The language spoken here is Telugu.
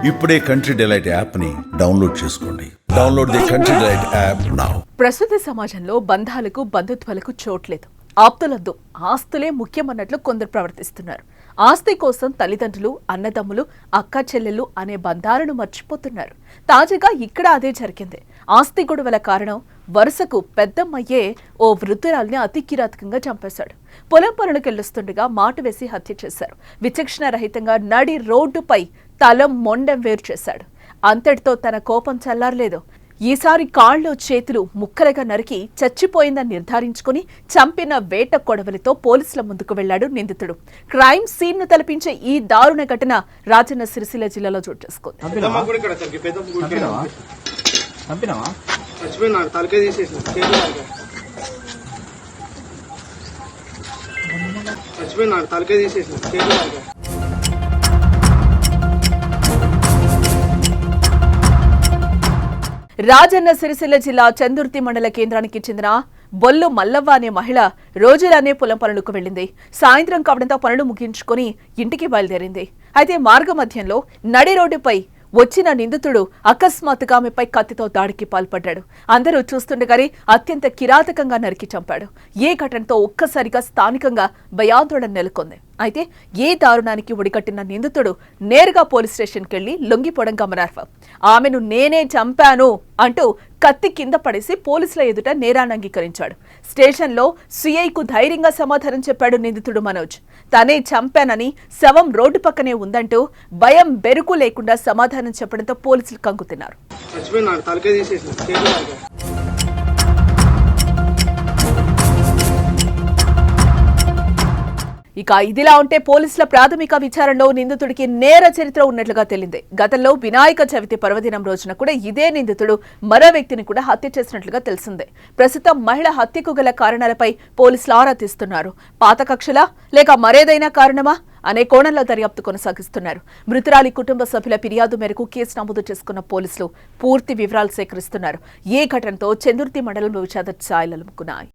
ఇప్పుడే కంట్రీ డిలైట్ యాప్ ని డౌన్లోడ్ చేసుకోండి. Download the country delight app now. ప్రస్తుత సమాజంలో బంధాలకు బంధుత్వాలకు చోట్లేదు. ఆప్తులద్దు ఆస్తులే ముఖ్యమన్నట్లు కొందరు ప్రవర్తిస్తున్నారు. ఆస్తి కోసం తల్లిదండ్రులు, అన్నదమ్ములు, అక్క చెల్లెళ్ళు అనే బంధాలను మర్చిపోతున్నారు. తాజాగా ఇక్కడ అదే జరిగింది. ఆస్తి గొడవల కారణం వరుసకు పెద్దమ్మయ్యే ఓ వృద్ధురాల్ని అతి కిరాతకంగా చంపేశాడు. పొలం పనులకెళ్లుస్తుండగా మాట వేసి హత్య చేశారు. విచక్షణ రహితంగా నడి రోడ్డుపై తల మొండెం వేరు చేశాడు. అంతటితో తన కోపం చల్లారలేదు. ఈసారి కాళ్ళు చేతులు ముక్కలుగా నరికి చచ్చిపోయిందని నిర్ధారించుకుని చంపిన వేట కొడవలితో పోలీసుల ముందుకు వెళ్లాడు నిందితుడు. క్రైమ్ సీన్ ను తలపించే ఈ దారుణ ఘటన రాజన్న సిరిసిల్ల జిల్లాలో చోటు చేసుకుంది. రాజన్న సిరిసిల్ల జిల్లా చందుర్తి మండల కేంద్రానికి చెందిన బొల్లు మల్లవ్వ అనే మహిళ రోజులనే పొలం పనులకు వెళ్లింది. సాయంత్రం కావడంతో పనులు ముగించుకుని ఇంటికి బయలుదేరింది. అయితే మార్గ మధ్యంలో నడి రోడ్డుపై వచ్చిన నిందితుడు అకస్మాత్తుగా ఆమెపై కత్తితో దాడికి పాల్పడ్డాడు. అందరూ చూస్తుండగానే అత్యంత కిరాతకంగా నరికి చంపాడు. ఈ ఘటనతో ఒక్కసారిగా స్థానికంగా భయాందోళన నెలకొంది. అయితే ఏ దారుణానికి ఒడిగట్టిన నిందితుడు నేరుగా పోలీస్ స్టేషన్కి వెళ్లి లొంగిపోవడం గమనార్హం. ఆమెను నేనే చంపాను అంటూ కత్తి కింద పడేసి పోలీసుల ఎదుట నేరాన్ని అంగీకరించాడు. స్టేషన్లో సిఐకు ధైర్యంగా సమాధానం చెప్పాడు నిందితుడు మనోజ్. తనే చంపానని, శవం రోడ్డు పక్కనే ఉందంటూ భయం బెరుకు లేకుండా సమాధానం చెప్పడంతో పోలీసులు కంగుతిన్నారు. ఇక ఇదిలా ఉంటే పోలీసుల ప్రాథమిక విచారణలో నిందితుడికి నేర చరిత్ర ఉన్నట్లుగా తేలింది. గతంలో వినాయక చవితి పర్వదినం రోజున కూడా ఇదే నిందితుడు మరో వ్యక్తిని కూడా హత్య చేసినట్లుగా తెలిసిందే. ప్రస్తుతం మహిళ హత్యకు గల కారణాలపై పోలీసులు ఆరా తీస్తున్నారు. పాత కక్షలా లేక మరేదైనా కారణమా అనే కోణంలో దర్యాప్తు కొనసాగిస్తున్నారు. మృతురాలి కుటుంబ సభ్యుల ఫిర్యాదు మేరకు కేసు నమోదు చేసుకున్న పోలీసులు పూర్తి వివరాలు సేకరిస్తున్నారు. ఈ ఘటనతో చందుర్తి మండలంలో విషాద ఛాయలు అలుముకున్నాయి.